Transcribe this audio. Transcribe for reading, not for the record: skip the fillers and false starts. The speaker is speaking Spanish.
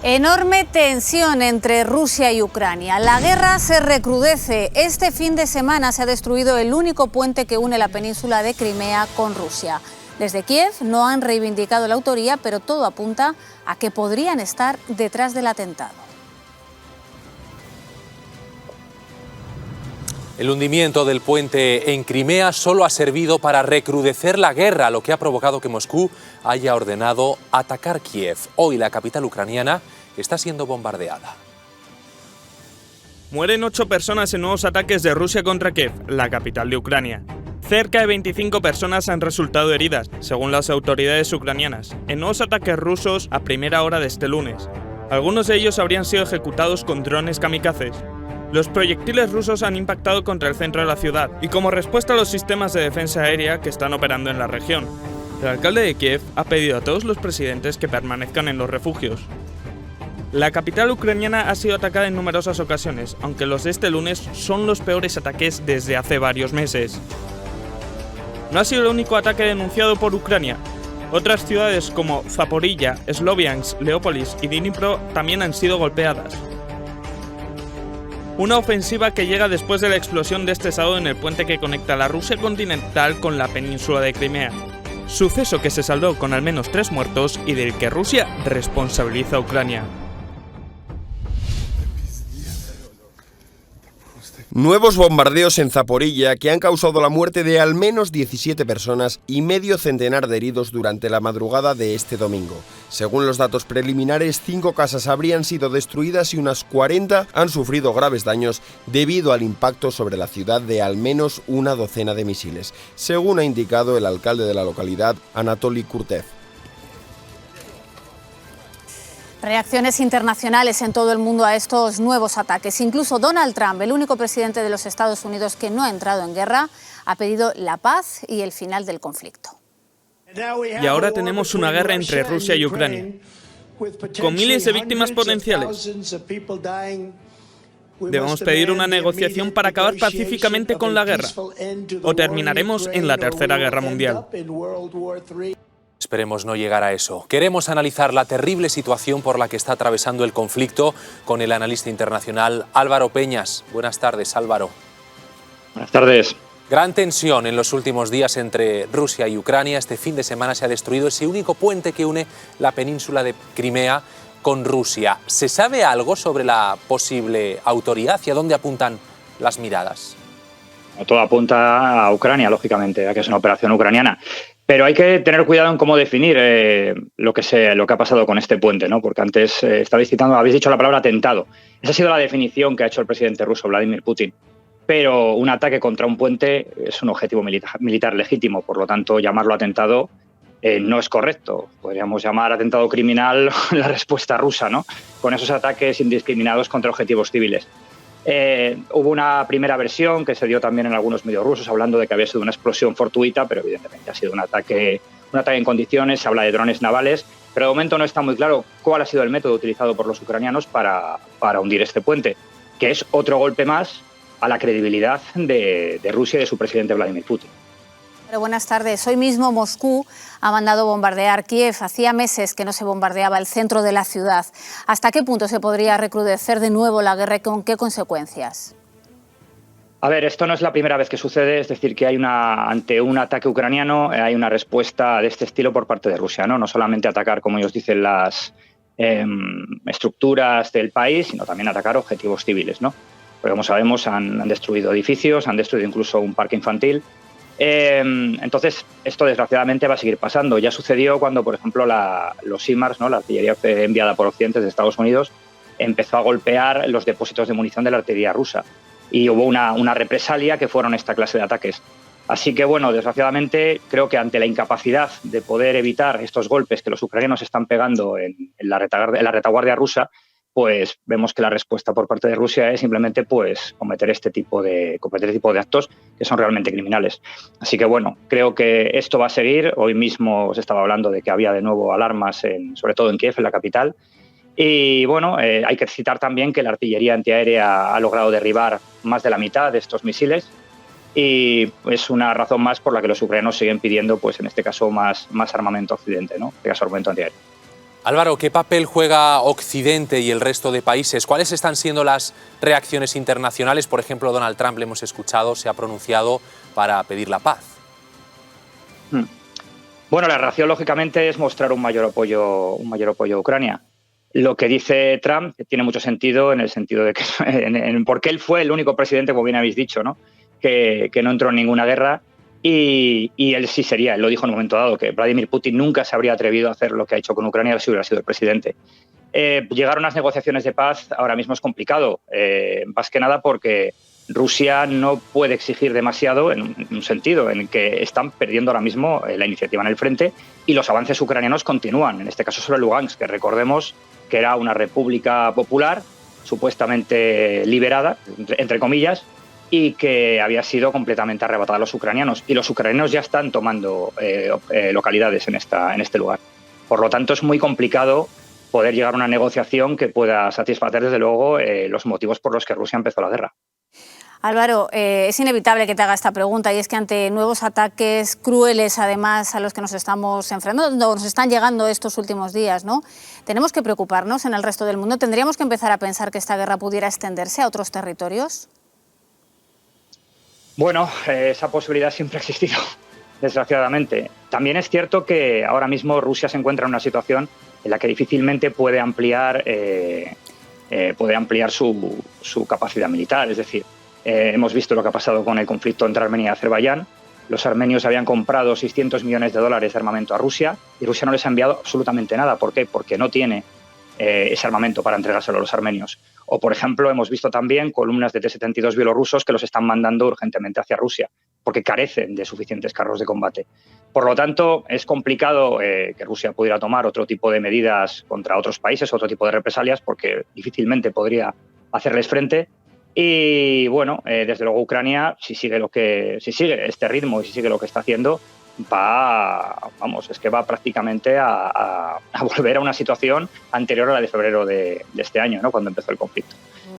Enorme tensión entre Rusia y Ucrania. La guerra se recrudece. Este fin de semana se ha destruido el único puente que une la península de Crimea con Rusia. Desde Kiev no han reivindicado la autoría, pero todo apunta a que podrían estar detrás del atentado. El hundimiento del puente en Crimea solo ha servido para recrudecer la guerra, lo que ha provocado que Moscú haya ordenado atacar Kiev. Hoy la capital ucraniana está siendo bombardeada. Mueren 8 personas en nuevos ataques de Rusia contra Kiev, la capital de Ucrania. Cerca de 25 personas han resultado heridas, según las autoridades ucranianas, en nuevos ataques rusos a primera hora de este lunes. Algunos de ellos habrían sido ejecutados con drones kamikazes. Los proyectiles rusos han impactado contra el centro de la ciudad y como respuesta a los sistemas de defensa aérea que están operando en la región. El alcalde de Kiev ha pedido a todos los presidentes que permanezcan en los refugios. La capital ucraniana ha sido atacada en numerosas ocasiones, aunque los de este lunes son los peores ataques desde hace varios meses. No ha sido el único ataque denunciado por Ucrania. Otras ciudades como Zaporilla, Sloviansk, Leópolis y Dnipro también han sido golpeadas. Una ofensiva que llega después de la explosión de este sábado en el puente que conecta la Rusia continental con la península de Crimea. Suceso que se saldó con al menos 3 muertos y del que Rusia responsabiliza a Ucrania. Nuevos bombardeos en Zaporilla que han causado la muerte de al menos 17 personas y medio centenar de heridos durante la madrugada de este domingo. Según los datos preliminares, 5 casas habrían sido destruidas y unas 40 han sufrido graves daños debido al impacto sobre la ciudad de al menos una docena de misiles, según ha indicado el alcalde de la localidad, Anatoly Kurtev. Reacciones internacionales en todo el mundo a estos nuevos ataques. Incluso Donald Trump, el único presidente de los Estados Unidos que no ha entrado en guerra, ha pedido la paz y el final del conflicto. Y ahora tenemos una guerra entre Rusia y Ucrania, con miles de víctimas potenciales. Debemos pedir una negociación para acabar pacíficamente con la guerra, o terminaremos en la Tercera Guerra Mundial. Esperemos no llegar a eso. Queremos analizar la terrible situación por la que está atravesando el conflicto con el analista internacional Álvaro Peñas. Buenas tardes, Álvaro. Buenas tardes. Gran tensión en los últimos días entre Rusia y Ucrania. Este fin de semana se ha destruido ese único puente que une la península de Crimea con Rusia. ¿Se sabe algo sobre la posible autoría? ¿Hacia dónde apuntan las miradas? Todo apunta a Ucrania, lógicamente, a que es una operación ucraniana. Pero hay que tener cuidado en cómo definir lo que ha pasado con este puente, ¿no? Porque antes habéis dicho la palabra atentado. Esa ha sido la definición que ha hecho el presidente ruso, Vladimir Putin. Pero un ataque contra un puente es un objetivo militar legítimo, por lo tanto, llamarlo atentado no es correcto. Podríamos llamar atentado criminal la respuesta rusa, ¿no? Con esos ataques indiscriminados contra objetivos civiles. Hubo una primera versión que se dio también en algunos medios rusos hablando de que había sido una explosión fortuita, pero evidentemente ha sido un ataque en condiciones. Se habla de drones navales, pero de momento no está muy claro cuál ha sido el método utilizado por los ucranianos para hundir este puente, que es otro golpe más a la credibilidad de Rusia y de su presidente Vladimir Putin. Pero buenas tardes. Hoy mismo Moscú ha mandado bombardear Kiev. Hacía meses que no se bombardeaba el centro de la ciudad. ¿Hasta qué punto se podría recrudecer de nuevo la guerra y con qué consecuencias? A ver, esto no es la primera vez que sucede, es decir, que ante un ataque ucraniano hay una respuesta de este estilo por parte de Rusia, ¿no? No solamente atacar, como ellos dicen, las estructuras del país, sino también atacar objetivos civiles, ¿no? Porque, como sabemos, han destruido edificios, han destruido incluso un parque infantil. Entonces, esto desgraciadamente va a seguir pasando. Ya sucedió cuando, por ejemplo, los HIMARS, ¿no? La artillería enviada por Occidente de Estados Unidos, empezó a golpear los depósitos de munición de la artillería rusa. Y hubo una represalia que fueron esta clase de ataques. Así que, bueno, desgraciadamente, creo que ante la incapacidad de poder evitar estos golpes que los ucranianos están pegando en la retaguardia rusa, pues vemos que la respuesta por parte de Rusia es simplemente pues cometer este tipo de actos que son realmente criminales. Así que bueno, creo que esto va a seguir. Hoy mismo se estaba hablando de que había de nuevo alarmas, sobre todo en Kiev, en la capital. Y bueno, hay que citar también que la artillería antiaérea ha logrado derribar más de la mitad de estos misiles. Y es una razón más por la que los ucranianos siguen pidiendo, pues en este caso, más armamento a Occidente, ¿no? En este caso, armamento antiaéreo. Álvaro, ¿qué papel juega Occidente y el resto de países? ¿Cuáles están siendo las reacciones internacionales? Por ejemplo, Donald Trump, le hemos escuchado, se ha pronunciado para pedir la paz. Bueno, la reacción, lógicamente, es mostrar un mayor apoyo a Ucrania. Lo que dice Trump tiene mucho sentido en el sentido de que porque él fue el único presidente, como bien habéis dicho, ¿no? que no entró en ninguna guerra. Y él sí sería, él lo dijo en un momento dado, que Vladimir Putin nunca se habría atrevido a hacer lo que ha hecho con Ucrania si hubiera sido el presidente. Llegar a unas negociaciones de paz ahora mismo es complicado, más que nada porque Rusia no puede exigir demasiado en un sentido en el que están perdiendo ahora mismo la iniciativa en el frente y los avances ucranianos continúan, en este caso sobre Lugansk, que recordemos que era una república popular supuestamente liberada, entre comillas, y que había sido completamente arrebatada a los ucranianos. Y los ucranianos ya están tomando localidades en este lugar. Por lo tanto, es muy complicado poder llegar a una negociación que pueda satisfacer, desde luego, los motivos por los que Rusia empezó la guerra. Álvaro, es inevitable que te haga esta pregunta, y es que ante nuevos ataques crueles, además, a los que nos estamos enfrentando, nos están llegando estos últimos días, ¿no? ¿Tenemos que preocuparnos en el resto del mundo? ¿Tendríamos que empezar a pensar que esta guerra pudiera extenderse a otros territorios? Bueno, esa posibilidad siempre ha existido, desgraciadamente. También es cierto que ahora mismo Rusia se encuentra en una situación en la que difícilmente puede ampliar su capacidad militar. Es decir, hemos visto lo que ha pasado con el conflicto entre Armenia y Azerbaiyán. Los armenios habían comprado $600 millones de armamento a Rusia y Rusia no les ha enviado absolutamente nada. ¿Por qué? Porque no tiene ese armamento para entregárselo a los armenios. O, por ejemplo, hemos visto también columnas de T-72 bielorrusos que los están mandando urgentemente hacia Rusia, porque carecen de suficientes carros de combate. Por lo tanto, es complicado que Rusia pudiera tomar otro tipo de medidas contra otros países, otro tipo de represalias, porque difícilmente podría hacerles frente. Y bueno, desde luego Ucrania, si sigue este ritmo y si sigue lo que está haciendo, va prácticamente a volver a una situación anterior a la de febrero de este año, ¿no? Cuando empezó el conflicto.